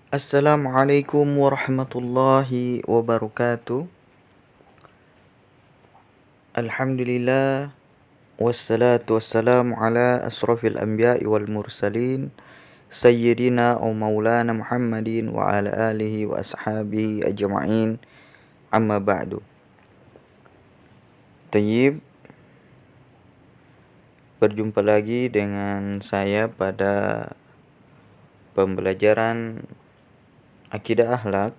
Assalamualaikum warahmatullahi wabarakatuh. Alhamdulillah wassalatu wassalamu ala asrafil anbiya'i wal mursalin sayyidina wa maulana Muhammadin wa ala alihi wa ashabihi ajma'in, amma ba'du. Tayyib, berjumpa lagi dengan saya pada pembelajaran akidah akhlak,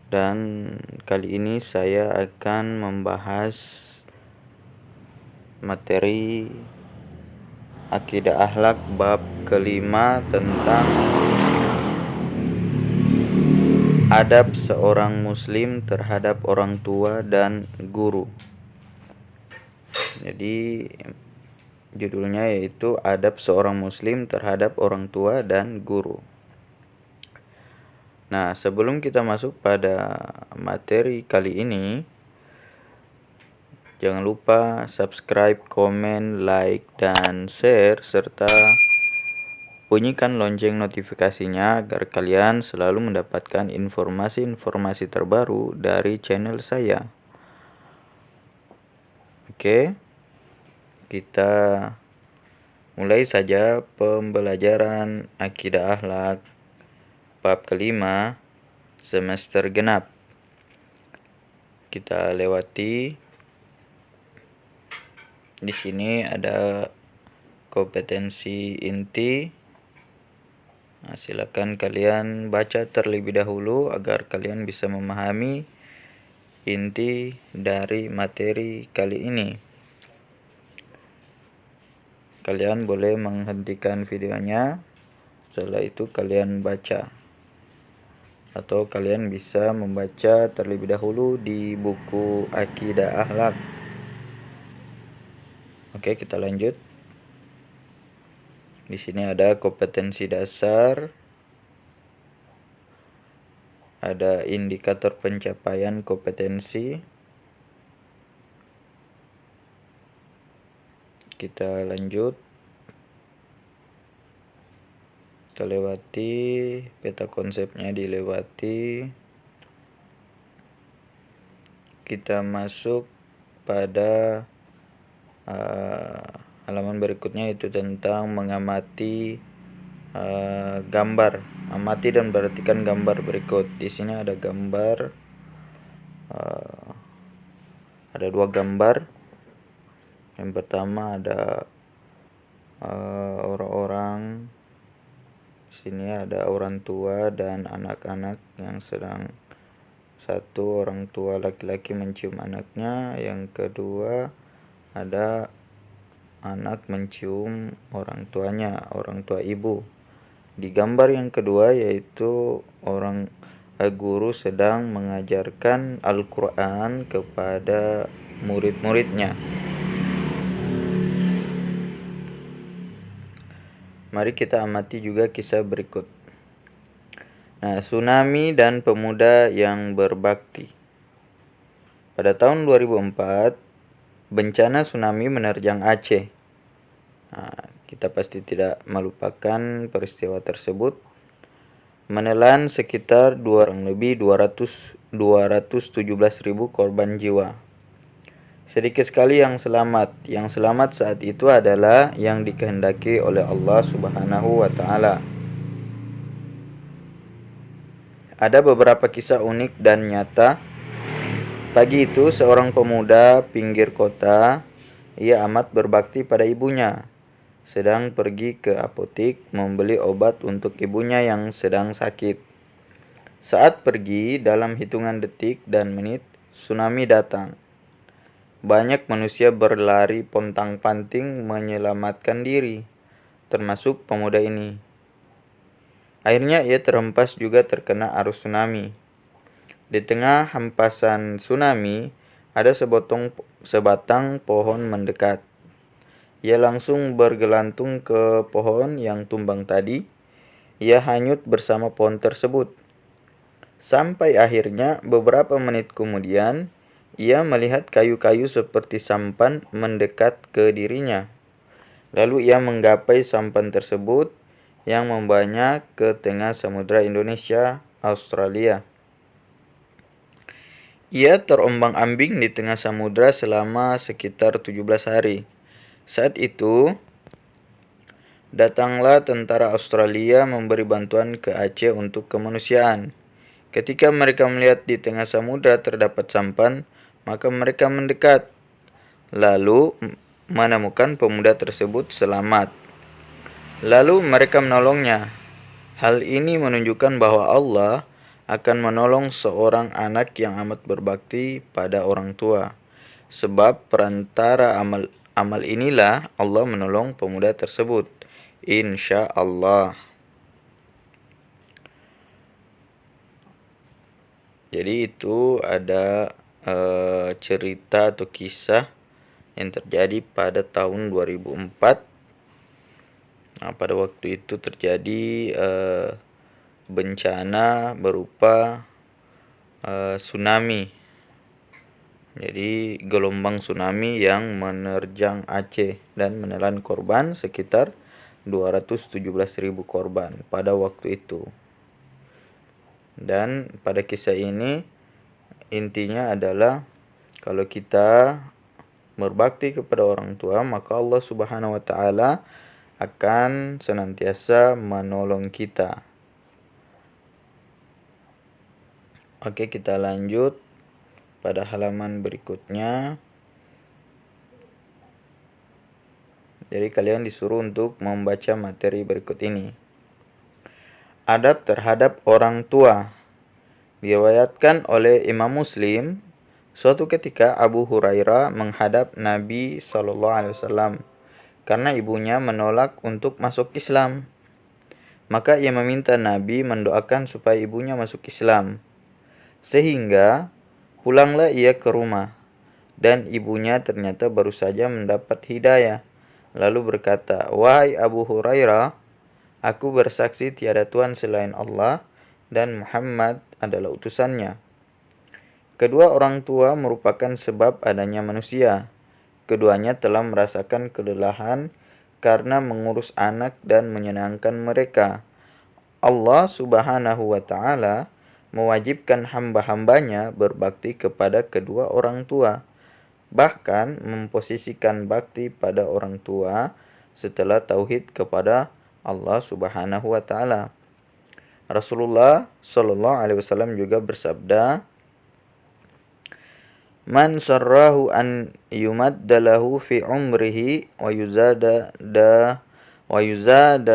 dan kali ini saya akan membahas materi akidah akhlak bab kelima tentang adab seorang muslim terhadap orang tua dan guru. Jadi judulnya yaitu adab seorang muslim terhadap orang tua dan guru. Nah, sebelum kita masuk pada materi kali ini, jangan lupa subscribe, komen, like, dan share, serta bunyikan lonceng notifikasinya agar kalian selalu mendapatkan informasi-informasi terbaru dari channel saya. Oke, kita mulai saja pembelajaran akidah akhlak bab kelima semester genap. Kita lewati. Di sini ada kompetensi inti. Nah, silakan kalian baca terlebih dahulu agar kalian bisa memahami inti dari materi kali ini. Kalian boleh menghentikan videonya, setelah itu kalian baca, atau kalian bisa membaca terlebih dahulu di buku Akidah Akhlak. Oke, kita lanjut. Di sini ada kompetensi dasar, ada indikator pencapaian kompetensi. Kita lanjut. Kita lewati, peta konsepnya dilewati. Kita masuk pada halaman berikutnya, itu tentang mengamati gambar. Amati dan perhatikan gambar berikut. Di sini ada gambar, ada dua gambar. Yang pertama ada orang-orang. Di sini ada orang tua dan anak-anak yang sedang, satu orang tua laki-laki mencium anaknya, yang kedua ada anak mencium orang tuanya, orang tua ibu. Di gambar yang kedua yaitu guru sedang mengajarkan Al-Quran kepada murid-muridnya. Mari kita amati juga kisah berikut. Nah, tsunami dan pemuda yang berbakti. Pada tahun 2004, bencana tsunami menerjang Aceh. Nah, kita pasti tidak melupakan peristiwa tersebut. Menelan sekitar 217.000 korban jiwa. Sedikit sekali yang selamat. Yang selamat saat itu adalah yang dikehendaki oleh Allah Subhanahu wa Ta'ala. Ada beberapa kisah unik dan nyata. Pagi itu seorang pemuda pinggir kota, ia amat berbakti pada ibunya, sedang pergi ke apotik membeli obat untuk ibunya yang sedang sakit. Saat pergi, dalam hitungan detik dan menit, tsunami datang. Banyak manusia berlari pontang-panting menyelamatkan diri, termasuk pemuda ini. Akhirnya ia terhempas juga terkena arus tsunami. Di tengah hempasan tsunami, ada sebatang pohon mendekat. Ia langsung bergelantung ke pohon yang tumbang tadi. Ia hanyut bersama pohon tersebut. Sampai akhirnya beberapa menit kemudian, ia melihat kayu-kayu seperti sampan mendekat ke dirinya. Lalu ia menggapai sampan tersebut. yang membawanya ke tengah samudra Indonesia, Australia. Ia terombang-ambing di tengah samudra selama sekitar 17 hari. Saat itu, datanglah tentara Australia memberi bantuan ke Aceh untuk kemanusiaan. Ketika mereka melihat di tengah samudra terdapat sampan, maka mereka mendekat, lalu menemukan pemuda tersebut selamat. Lalu mereka menolongnya. Hal ini menunjukkan bahwa Allah akan menolong seorang anak yang amat berbakti pada orang tua. Sebab perantara amal inilah Allah menolong pemuda tersebut. Insya Allah. Jadi itu ada cerita atau kisah yang terjadi pada tahun 2004. Nah, pada waktu itu terjadi bencana berupa tsunami. Jadi gelombang tsunami yang menerjang Aceh dan menelan korban sekitar 217.000 korban pada waktu itu. Dan pada kisah ini intinya adalah kalau kita berbakti kepada orang tua, maka Allah Subhanahu wa taala akan senantiasa menolong kita. Oke, kita lanjut pada halaman berikutnya. Jadi kalian disuruh untuk membaca materi berikut ini. Adab terhadap orang tua. Diriwayatkan oleh Imam Muslim, suatu ketika Abu Hurairah menghadap Nabi SAW karena ibunya menolak untuk masuk Islam. Maka ia meminta Nabi mendoakan supaya ibunya masuk Islam. Sehingga pulanglah ia ke rumah, dan ibunya ternyata baru saja mendapat hidayah. Lalu berkata, "Wahai Abu Hurairah, aku bersaksi tiada Tuhan selain Allah dan Muhammad adalah utusannya." Kedua orang tua merupakan sebab adanya manusia. Keduanya telah merasakan kelelahan karena mengurus anak dan menyenangkan mereka. Allah Subhanahu wa taala mewajibkan hamba-hambanya berbakti kepada kedua orang tua, bahkan memposisikan bakti pada orang tua setelah tauhid kepada Allah Subhanahu wa taala. Rasulullah sallallahu alaihi wasallam juga bersabda, "Man sarrahu an yumadda lahu fi umrihi wa yuzada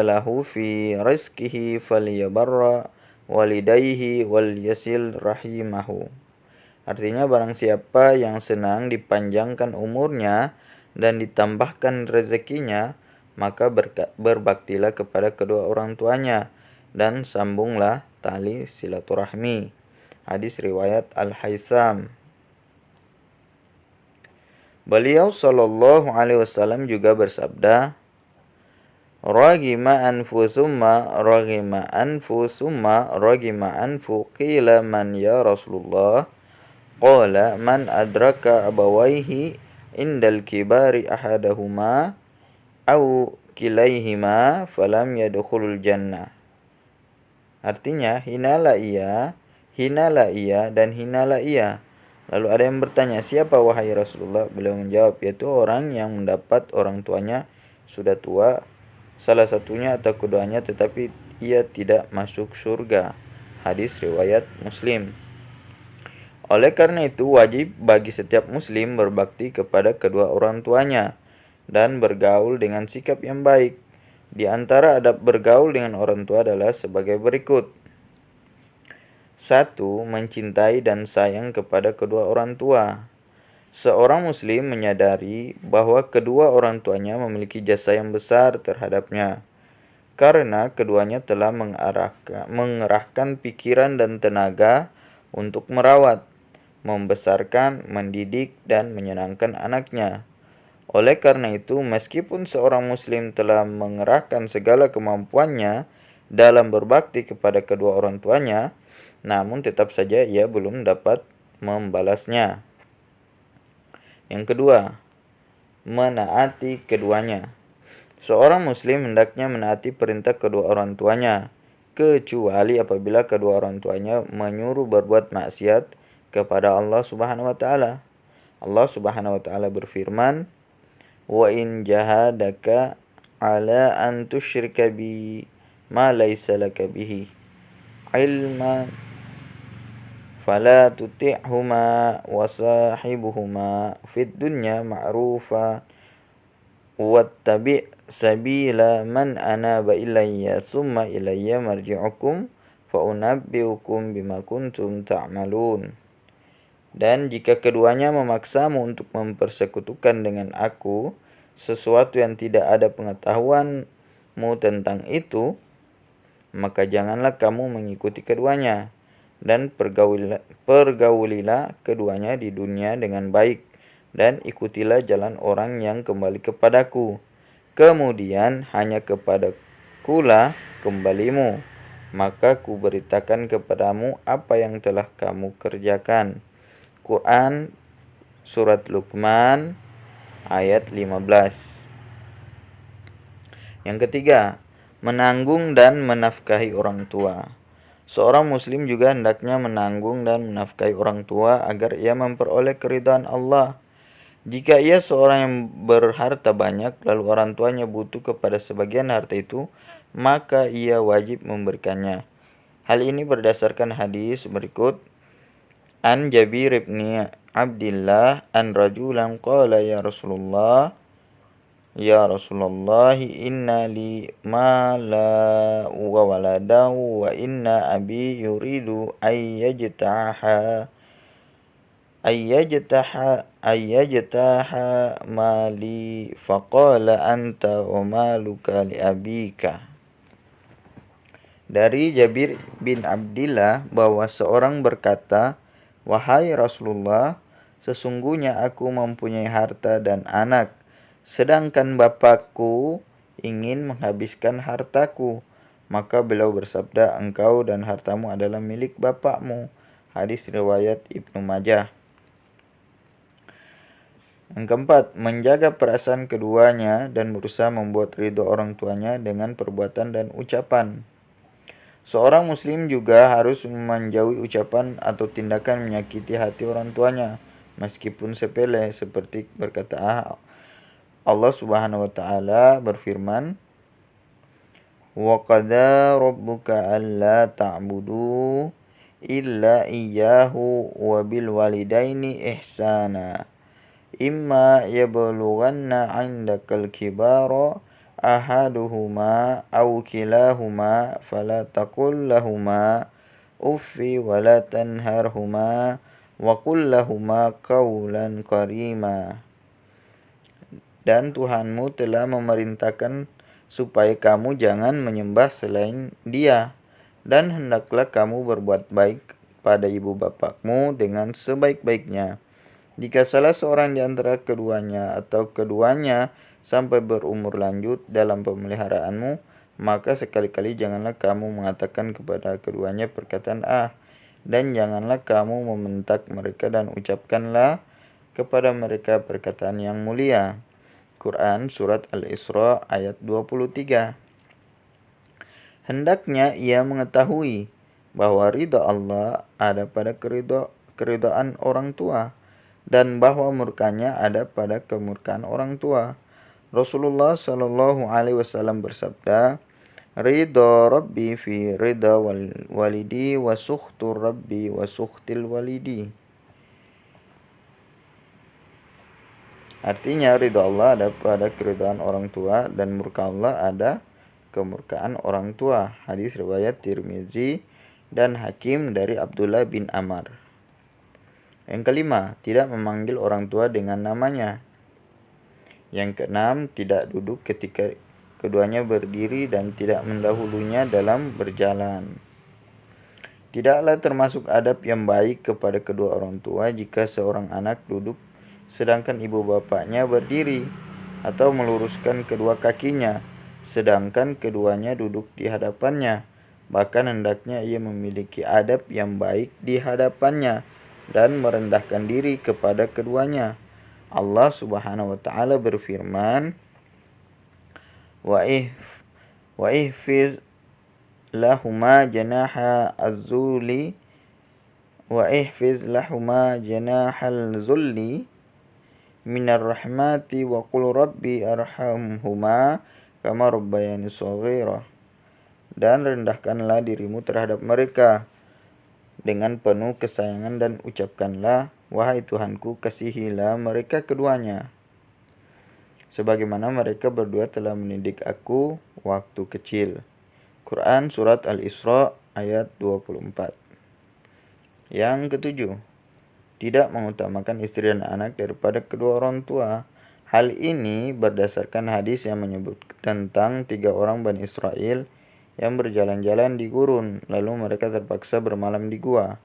lahu fi rizqihi falyabarra walidayhi wal yasil rahimahu." Artinya, barang siapa yang senang dipanjangkan umurnya dan ditambahkan rezekinya, maka berbaktilah kepada kedua orang tuanya dan sambunglah tali silaturahmi. Hadis riwayat Al-Haisam. Beliau sallallahu alaihi wasallam juga bersabda, "Ragima anfu summa ragima anfu summa ragima anfu qila man ya Rasulullah?" Qala man adraka abawaihi indal kibari ahadahuma au kilaihima falam yadkhulul jannah. Artinya, hinalah ia dan hinalah ia. Lalu ada yang bertanya, "Siapa wahai Rasulullah?" Beliau menjawab, yaitu orang yang mendapat orang tuanya sudah tua, salah satunya atau keduanya, tetapi ia tidak masuk surga. Hadis riwayat Muslim. Oleh karena itu, wajib bagi setiap muslim berbakti kepada kedua orang tuanya dan bergaul dengan sikap yang baik. Di antara adab bergaul dengan orang tua adalah sebagai berikut. 1. Mencintai dan sayang kepada kedua orang tua. Seorang muslim menyadari bahwa kedua orang tuanya memiliki jasa yang besar terhadapnya, karena keduanya telah mengerahkan pikiran dan tenaga untuk merawat, membesarkan, mendidik, dan menyenangkan anaknya. Oleh karena itu, meskipun seorang muslim telah mengerahkan segala kemampuannya dalam berbakti kepada kedua orang tuanya, namun tetap saja ia belum dapat membalasnya. Yang kedua, menaati keduanya. Seorang muslim hendaknya menaati perintah kedua orang tuanya, kecuali apabila kedua orang tuanya menyuruh berbuat maksiat kepada Allah Subhanahu wa taala. Allah Subhanahu wa taala berfirman, "Wa in jahadaka ala an tusyrika bi ma laysa laka bihi ilman fala tuti'huma wa sahibuhuma fid dunya ma'rufa wattabi' sabila man anaba ilayya thumma ilayya marji'ukum fa unabbi'ukum bima kuntum ta'malun." Dan jika keduanya memaksamu untuk mempersekutukan dengan aku sesuatu yang tidak ada pengetahuanmu tentang itu, maka janganlah kamu mengikuti keduanya, dan pergaulilah keduanya di dunia dengan baik, dan ikutilah jalan orang yang kembali kepadaku. Kemudian hanya kepadakulah kembalimu, maka kuberitakan kepadamu apa yang telah kamu kerjakan. Quran Surat Luqman ayat 15. Yang ketiga, menanggung dan menafkahi orang tua. Seorang muslim juga hendaknya menanggung dan menafkahi orang tua agar ia memperoleh keridhaan Allah. Jika ia seorang yang berharta banyak lalu orang tuanya butuh kepada sebagian harta itu, maka ia wajib memberikannya. Hal ini berdasarkan hadis berikut. An Jabir ibn Abdillah an rajulan qala ya Rasulullah inna li mala wa waladahu wa inna abi yuridu ayyajtaha mali faqala anta wa maluka li abika. Dari Jabir bin Abdillah bahwa seorang berkata, "Wahai Rasulullah, sesungguhnya aku mempunyai harta dan anak, sedangkan bapakku ingin menghabiskan hartaku." Maka beliau bersabda, "Engkau dan hartamu adalah milik bapakmu." Hadis riwayat Ibnu Majah. Yang keempat, menjaga perasaan keduanya dan berusaha membuat ridho orang tuanya dengan perbuatan dan ucapan. Seorang muslim juga harus menjauhi ucapan atau tindakan menyakiti hati orang tuanya, meskipun sepele, seperti berkata Allah Subhanahu wa taala berfirman, "Wa qada rabbuka alla ta'budu illa iyyahu wa bil walidaini ihsana. Imma yablughanna 'indakal kibara ahaduhuma aw kilahuma fala taqul lahuma uffi wa la tanharhuma wa qul lahuma qawlan karima." Dan Tuhanmu telah memerintahkan supaya kamu jangan menyembah selain Dia, dan hendaklah kamu berbuat baik pada ibu bapakmu dengan sebaik-baiknya. Jika salah seorang di antara keduanya atau keduanya sampai berumur lanjut dalam pemeliharaanmu, maka sekali-kali janganlah kamu mengatakan kepada keduanya perkataan dan janganlah kamu membentak mereka dan ucapkanlah kepada mereka perkataan yang mulia. Quran Surat Al-Isra ayat 23. Hendaknya ia mengetahui bahwa ridha Allah ada pada keridhaan orang tua, dan bahwa murkanya ada pada kemurkaan orang tua. Rasulullah Shallallahu Alaihi Wasallam bersabda, "Ridha Rabbi fi ridha walidi wa sukhtu Rabbi wa sukhtil walidi." Artinya ridha Allah ada pada keridhaan orang tua dan murka Allah ada kemurkaan orang tua. Hadis riwayat Tirmizi dan Hakim dari Abdullah bin Amr. Yang kelima, tidak memanggil orang tua dengan namanya. Yang keenam, tidak duduk ketika keduanya berdiri dan tidak mendahulunya dalam berjalan. Tidaklah termasuk adab yang baik kepada kedua orang tua jika seorang anak duduk sedangkan ibu bapaknya berdiri, atau meluruskan kedua kakinya sedangkan keduanya duduk di hadapannya. Bahkan hendaknya ia memiliki adab yang baik di hadapannya dan merendahkan diri kepada keduanya. Allah Subhanahu wa taala berfirman, wa ihfiz lahuma janaha az-zulli wa ihfiz lahuma janahal zulli minar rahmati wa qul rabbi arhamhuma kama rabbayani shaghira. Dan rendahkanlah dirimu terhadap mereka dengan penuh kesayangan dan ucapkanlah, wahai Tuhanku, kasihilah mereka keduanya sebagaimana mereka berdua telah mendidik aku waktu kecil. Quran Surat Al-Isra ayat 24. Yang ketujuh, tidak mengutamakan istri dan anak daripada kedua orang tua. Hal ini berdasarkan hadis yang menyebut tentang 3 orang Bani Israel yang berjalan-jalan di gurun, lalu mereka terpaksa bermalam di gua.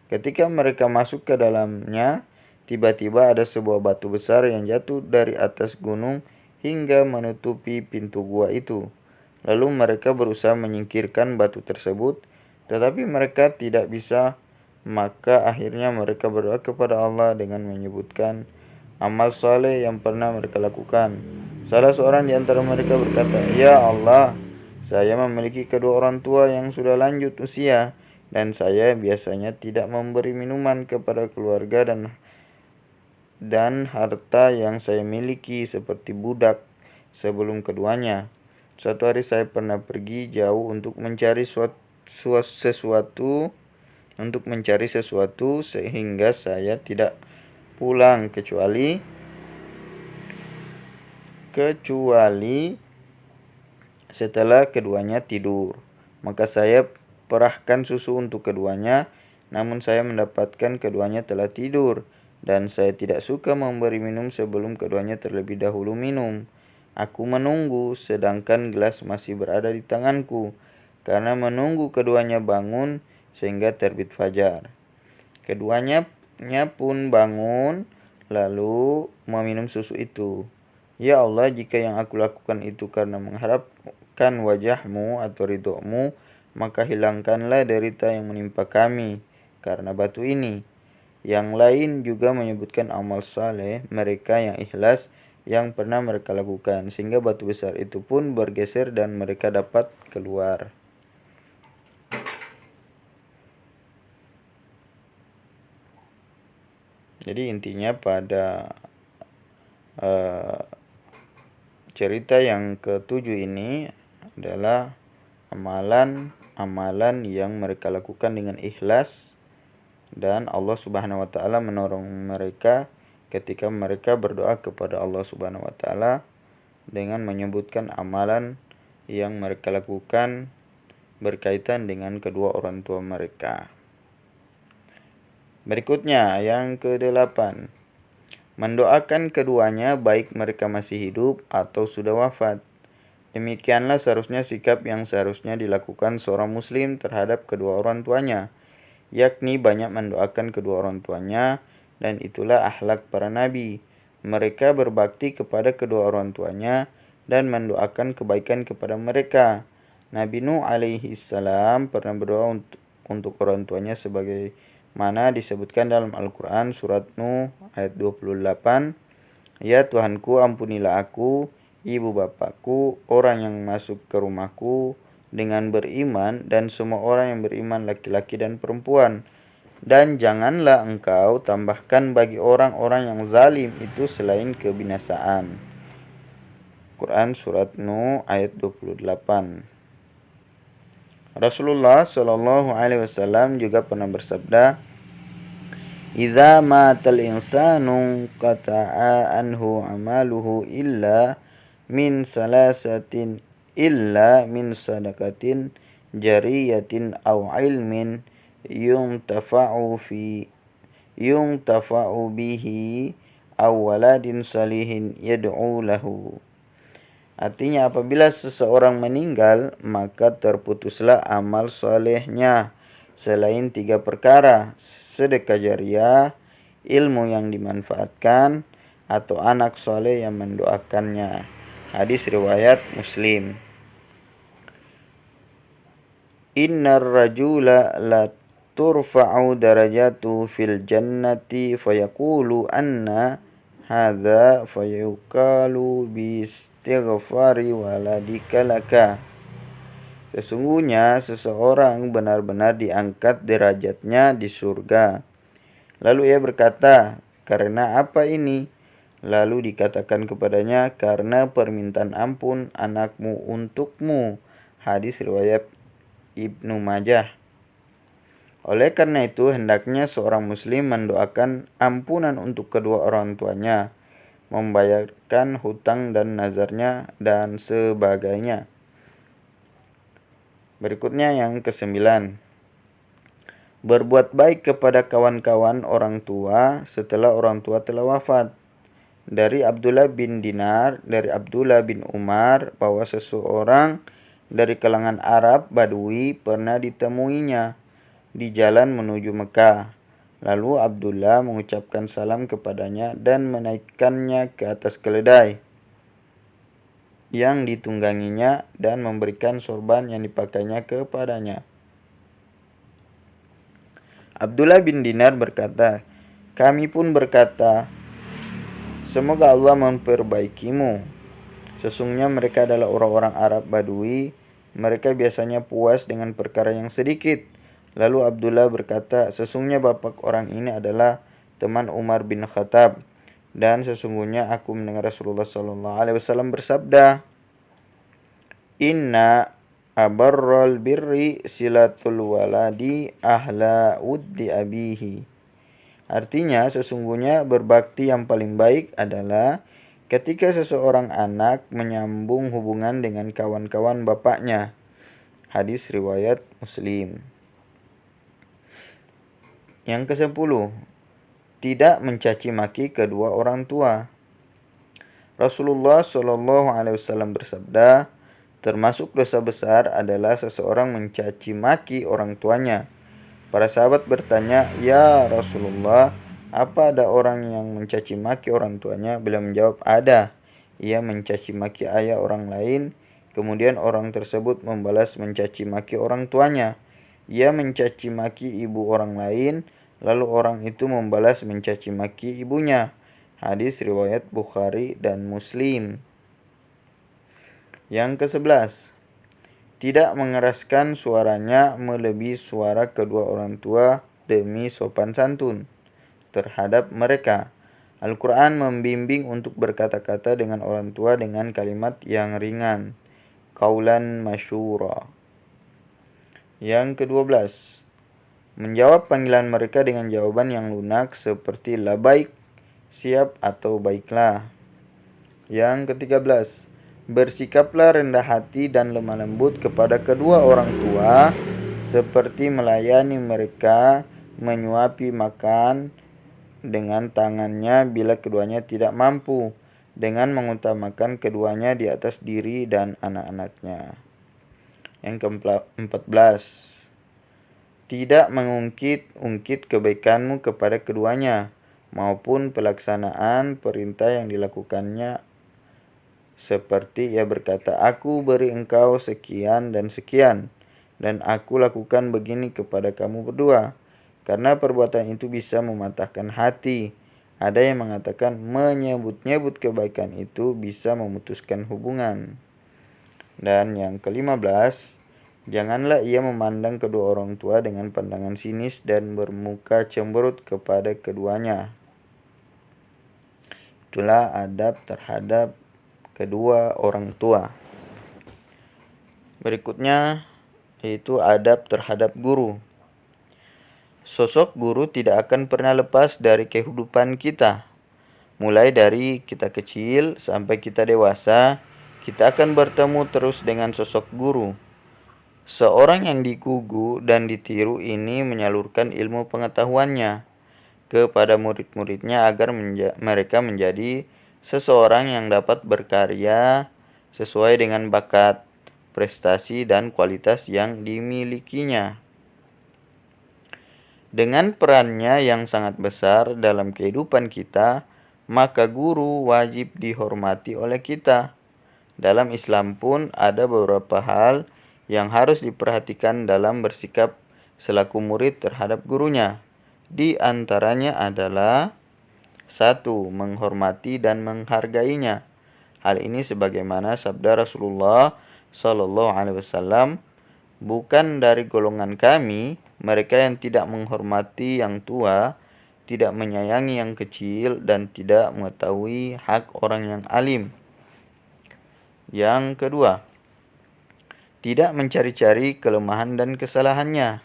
Ketika mereka masuk ke dalamnya, tiba-tiba ada sebuah batu besar yang jatuh dari atas gunung hingga menutupi pintu gua itu. Lalu mereka berusaha menyingkirkan batu tersebut, tetapi mereka tidak bisa. Maka akhirnya mereka berdoa kepada Allah dengan menyebutkan amal saleh yang pernah mereka lakukan. Salah seorang di antara mereka berkata, "Ya Allah, saya memiliki kedua orang tua yang sudah lanjut usia, dan saya biasanya tidak memberi minuman kepada keluarga dan harta yang saya miliki seperti budak sebelum keduanya. Suatu hari saya pernah pergi jauh untuk mencari sesuatu sehingga saya tidak pulang kecuali setelah keduanya tidur. Maka saya perahkan susu untuk keduanya, namun saya mendapatkan keduanya telah tidur, dan saya tidak suka memberi minum sebelum keduanya terlebih dahulu minum. Aku menunggu, sedangkan gelas masih berada di tanganku, karena menunggu keduanya bangun sehingga terbit fajar. Keduanya pun bangun, lalu meminum susu itu. Ya Allah, jika yang aku lakukan itu karena mengharapkan wajah-Mu atau ridho-Mu, maka hilangkanlah derita yang menimpa kami karena batu ini. Yang lain juga menyebutkan amal saleh mereka yang ikhlas yang pernah mereka lakukan, sehingga batu besar itu pun bergeser dan mereka dapat keluar. Jadi intinya pada cerita yang ketujuh ini adalah amalan yang mereka lakukan dengan ikhlas, dan Allah Subhanahu wa taala menolong mereka ketika mereka berdoa kepada Allah Subhanahu wa taala dengan menyebutkan amalan yang mereka lakukan berkaitan dengan kedua orang tua mereka. Berikutnya yang ke-8, mendoakan keduanya baik mereka masih hidup atau sudah wafat. Demikianlah seharusnya sikap yang seharusnya dilakukan seorang muslim terhadap kedua orang tuanya, yakni banyak mendoakan kedua orang tuanya, dan itulah akhlak para nabi. Mereka berbakti kepada kedua orang tuanya dan mendoakan kebaikan kepada mereka. Nabi Nuh alaihi salam pernah berdoa untuk orang tuanya sebagaimana disebutkan dalam Al-Quran Surat Nuh ayat 28. Ya Tuhanku, ampunilah aku, ibu bapakku, orang yang masuk ke rumahku dengan beriman, dan semua orang yang beriman laki-laki dan perempuan. Dan janganlah engkau tambahkan bagi orang-orang yang zalim itu selain kebinasaan. Quran Surat Nuh ayat 28. Rasulullah Shallallahu Alaihi Wasallam juga pernah bersabda, "Idza matal insanu qata'a anhu amaluhu illa min sadaqatin jariyatin aw ilmin yuntafa'u bihi aw waladin salihin yad'u lahu." Artinya, apabila seseorang meninggal, maka terputuslah amal solehnya selain 3 perkara: sedekah jariah, ilmu yang dimanfaatkan, atau anak soleh yang mendoakannya. Hadis riwayat Muslim. Innar rajula la turfa'u darajatu fil jannati fayaqulu anna hadza fayuqalu biistighfari waladika laka. Sesungguhnya seseorang benar-benar diangkat derajatnya di surga. Lalu ia berkata, karena apa ini? Lalu dikatakan kepadanya, karena permintaan ampun anakmu untukmu. Hadis riwayat Ibnu Majah. Oleh karena itu, hendaknya seorang muslim mendoakan ampunan untuk kedua orang tuanya, membayarkan hutang dan nazarnya, dan sebagainya. Berikutnya yang ke-9. Berbuat baik kepada kawan-kawan orang tua setelah orang tua telah wafat. Dari Abdullah bin Dinar, dari Abdullah bin Umar, bahwa seseorang dari kalangan Arab Badui pernah ditemuinya di jalan menuju Mekah. Lalu Abdullah mengucapkan salam kepadanya dan menaikkannya ke atas keledai yang ditungganginya dan memberikan sorban yang dipakainya kepadanya. Abdullah bin Dinar berkata, kami pun berkata, semoga Allah memperbaikimu. Sesungguhnya mereka adalah orang-orang Arab Badui. Mereka biasanya puas dengan perkara yang sedikit. Lalu Abdullah berkata, sesungguhnya bapak orang ini adalah teman Umar bin Khattab. Dan sesungguhnya aku mendengar Rasulullah SAW bersabda, Inna abarral birri silatul waladi ahla uddi abihi. Artinya, sesungguhnya berbakti yang paling baik adalah ketika seseorang anak menyambung hubungan dengan kawan-kawan bapaknya. Hadis riwayat Muslim. Yang ke-10. Tidak mencaci maki kedua orang tua. Rasulullah SAW bersabda, termasuk dosa besar adalah seseorang mencaci maki orang tuanya. Para sahabat bertanya, ya Rasulullah, apa ada orang yang mencaci maki orang tuanya? Beliau menjawab, ada. Ia mencaci maki ayah orang lain, kemudian orang tersebut membalas mencaci maki orang tuanya. Ia mencaci maki ibu orang lain, lalu orang itu membalas mencaci maki ibunya. Hadis riwayat Bukhari dan Muslim. Yang ke-11. Tidak mengeraskan suaranya melebihi suara kedua orang tua demi sopan santun terhadap mereka. Al-Quran membimbing untuk berkata-kata dengan orang tua dengan kalimat yang ringan. Qaulan masyura. Yang ke-12. Menjawab panggilan mereka dengan jawaban yang lunak seperti labaik, siap atau baiklah. Yang ke-13. Bersikaplah rendah hati dan lemah lembut kepada kedua orang tua, seperti melayani mereka, menyuapi makan dengan tangannya bila keduanya tidak mampu, dengan mengutamakan keduanya di atas diri dan anak-anaknya. Yang ke-14. Tidak mengungkit-ungkit kebaikanmu kepada keduanya, maupun pelaksanaan perintah yang dilakukannya, seperti ia berkata, aku beri engkau sekian dan sekian, dan aku lakukan begini kepada kamu berdua, karena perbuatan itu bisa mematahkan hati. Ada yang mengatakan menyebut-nyebut kebaikan itu bisa memutuskan hubungan. Dan yang ke-15, janganlah ia memandang kedua orang tua dengan pandangan sinis dan bermuka cemberut kepada keduanya. Itulah adab terhadap kedua orang tua. Berikutnya yaitu adab terhadap guru. Sosok guru tidak akan pernah lepas dari kehidupan kita. Mulai dari kita kecil sampai kita dewasa, kita akan bertemu terus dengan sosok guru. Seorang yang digugu dan ditiru ini menyalurkan ilmu pengetahuannya kepada murid-muridnya agar mereka menjadi seseorang yang dapat berkarya sesuai dengan bakat, prestasi, dan kualitas yang dimilikinya. Dengan perannya yang sangat besar dalam kehidupan kita, maka guru wajib dihormati oleh kita. Dalam Islam pun ada beberapa hal yang harus diperhatikan dalam bersikap selaku murid terhadap gurunya. Di antaranya adalah Satu, menghormati dan menghargainya. Hal ini sebagaimana sabda Rasulullah Shallallahu Alaihi Wasallam, bukan dari golongan kami mereka yang tidak menghormati yang tua, tidak menyayangi yang kecil, dan tidak mengetahui hak orang yang alim. Yang kedua, tidak mencari-cari kelemahan dan kesalahannya.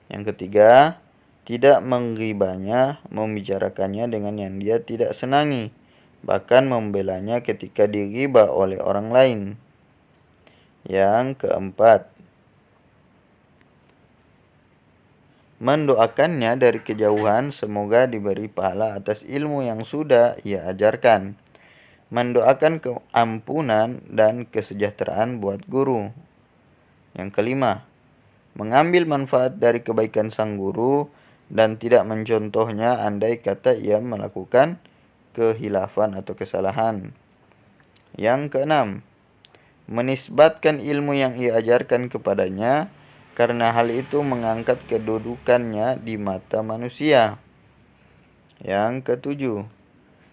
Yang ketiga, tidak menggibahnya, membicarakannya dengan yang dia tidak senangi, bahkan membelanya ketika digibah oleh orang lain. Yang keempat, mendoakannya dari kejauhan semoga diberi pahala atas ilmu yang sudah ia ajarkan. Mendoakan keampunan dan kesejahteraan buat guru. Yang kelima, mengambil manfaat dari kebaikan sang guru dan tidak mencontohnya andai kata ia melakukan kehilafan atau kesalahan. Yang keenam, menisbatkan ilmu yang ia ajarkan kepadanya karena hal itu mengangkat kedudukannya di mata manusia. Yang ketujuh,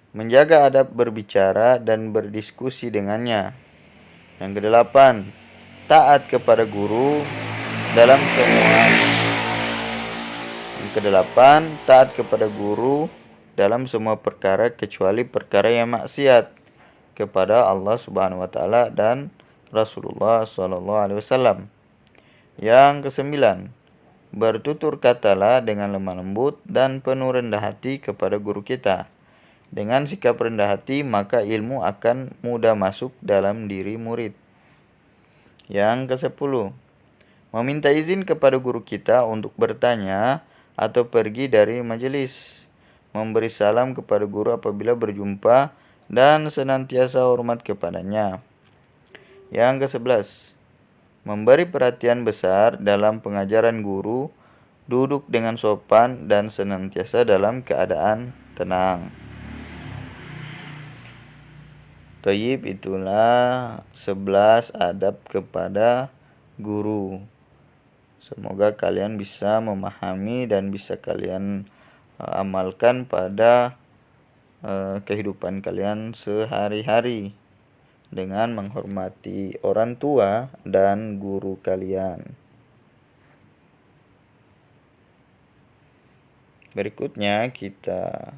menjaga adab berbicara dan berdiskusi dengannya. Yang kedelapan, taat kepada guru dalam semua. Yang kedelapan, taat kepada guru dalam semua perkara kecuali perkara yang maksiat kepada Allah Subhanahu wa taala dan Rasulullah sallallahu alaihi wasallam. Yang kesembilan, bertutur katalah dengan lemah lembut dan penuh rendah hati kepada guru kita. Dengan sikap rendah hati, maka ilmu akan mudah masuk dalam diri murid. Yang ke-10, meminta izin kepada guru kita untuk bertanya atau pergi dari majelis. Memberi salam kepada guru apabila berjumpa dan senantiasa hormat kepadanya. Yang ke-11, memberi perhatian besar dalam pengajaran guru, duduk dengan sopan dan senantiasa dalam keadaan tenang. Thayyib, itulah 11 adab kepada guru. Semoga kalian bisa memahami dan bisa kalian amalkan pada kehidupan kalian sehari-hari dengan menghormati orang tua dan guru kalian. Berikutnya kita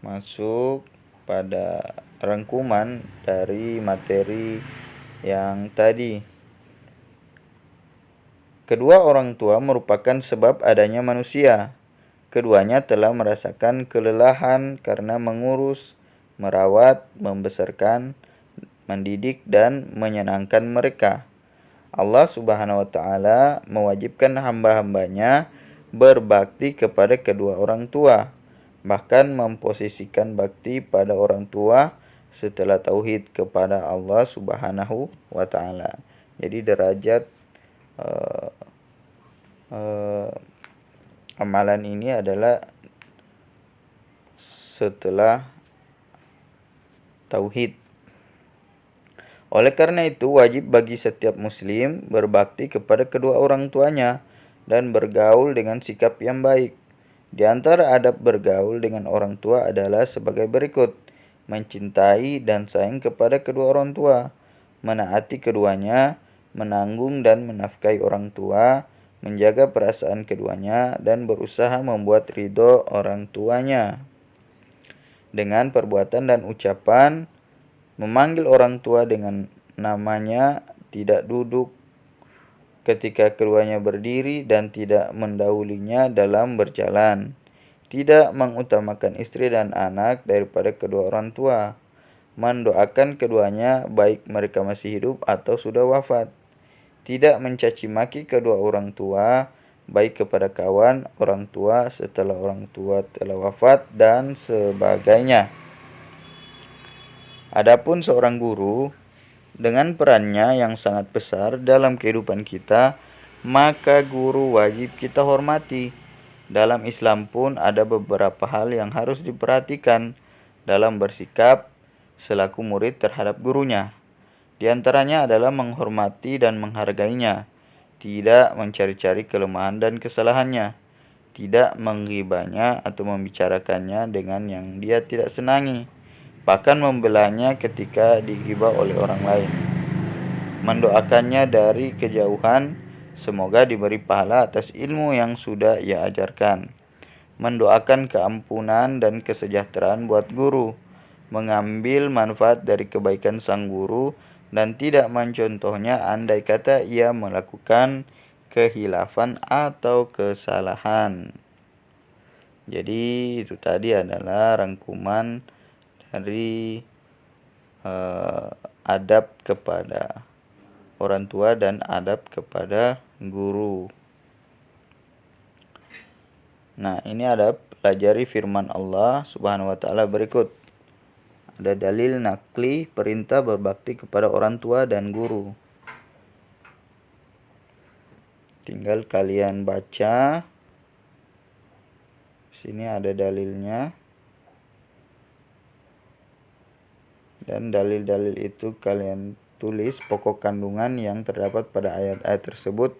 masuk pada rangkuman dari materi yang tadi. Kedua orang tua merupakan sebab adanya manusia. Keduanya telah merasakan kelelahan karena mengurus, merawat, membesarkan, mendidik, dan menyenangkan mereka. Allah Subhanahu wa taala mewajibkan hamba-hambanya berbakti kepada kedua orang tua, bahkan memposisikan bakti pada orang tua setelah tauhid kepada Allah Subhanahu wa taala. Jadi derajat amalan ini adalah setelah tauhid. Oleh karena itu, wajib bagi setiap muslim berbakti kepada kedua orang tuanya dan bergaul dengan sikap yang baik. Di antara adab bergaul dengan orang tua adalah sebagai berikut: mencintai dan sayang kepada kedua orang tua, menaati keduanya, menanggung dan menafkahi orang tua, menjaga perasaan keduanya, dan berusaha membuat ridho orang tuanya. Dengan perbuatan dan ucapan, memanggil orang tua dengan namanya, tidak duduk ketika keduanya berdiri dan tidak mendahulunya dalam berjalan. Tidak mengutamakan istri dan anak daripada kedua orang tua. Mendoakan keduanya baik mereka masih hidup atau sudah wafat. Tidak mencaci maki kedua orang tua baik kepada kawan orang tua setelah orang tua telah wafat dan sebagainya. Adapun seorang guru, dengan perannya yang sangat besar dalam kehidupan kita, maka guru wajib kita hormati. Dalam Islam pun ada beberapa hal yang harus diperhatikan dalam bersikap selaku murid terhadap gurunya. Di antaranya adalah menghormati dan menghargainya, tidak mencari-cari kelemahan dan kesalahannya, tidak menggibahnya atau membicarakannya dengan yang dia tidak senangi, bahkan membelanya ketika digibah oleh orang lain. Mendoakannya dari kejauhan, semoga diberi pahala atas ilmu yang sudah ia ajarkan. Mendoakan keampunan dan kesejahteraan buat guru, mengambil manfaat dari kebaikan sang guru, dan tidak mencontohnya andai kata ia melakukan kehilafan atau kesalahan. Jadi itu tadi adalah rangkuman dari adab kepada orang tua dan adab kepada guru. Nah, ini ada pelajari firman Allah Subhanahu wa taala berikut. Ada dalil nakli perintah berbakti kepada orang tua dan guru. Tinggal kalian baca. Sini ada dalilnya. Dan dalil-dalil itu kalian tulis pokok kandungan yang terdapat pada ayat-ayat tersebut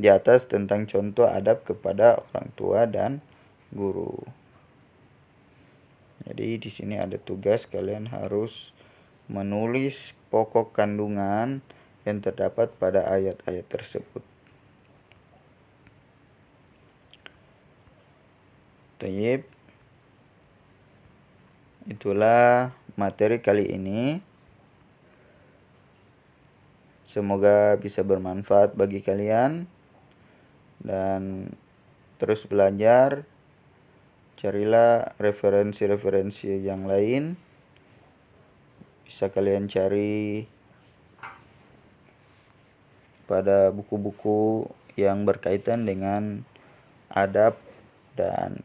di atas tentang contoh adab kepada orang tua dan guru. Jadi di sini ada tugas, kalian harus menulis pokok kandungan yang terdapat pada ayat-ayat tersebut. Tayyib. Itulah materi kali ini. Semoga bisa bermanfaat bagi kalian dan terus belajar. Carilah referensi-referensi yang lain. Bisa kalian cari pada buku-buku yang berkaitan dengan adab dan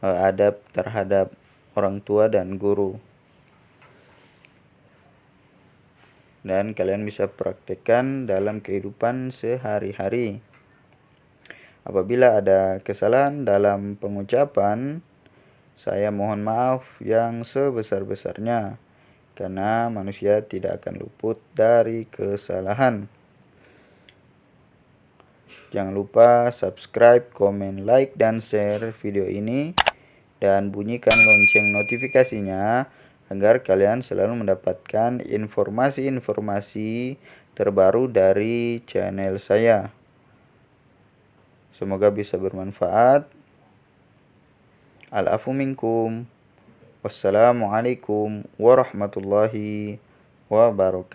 adab terhadap orang tua dan guru. Dan kalian bisa praktekkan dalam kehidupan sehari-hari. Apabila ada kesalahan dalam pengucapan, saya mohon maaf yang sebesar-besarnya, karena manusia tidak akan luput dari kesalahan. Jangan lupa subscribe, komen, like, dan share video ini, dan bunyikan lonceng notifikasinya agar kalian selalu mendapatkan informasi-informasi terbaru dari channel saya. Semoga bisa bermanfaat. Al-afu minkum. Wassalamualaikum warahmatullahi wabarakatuh.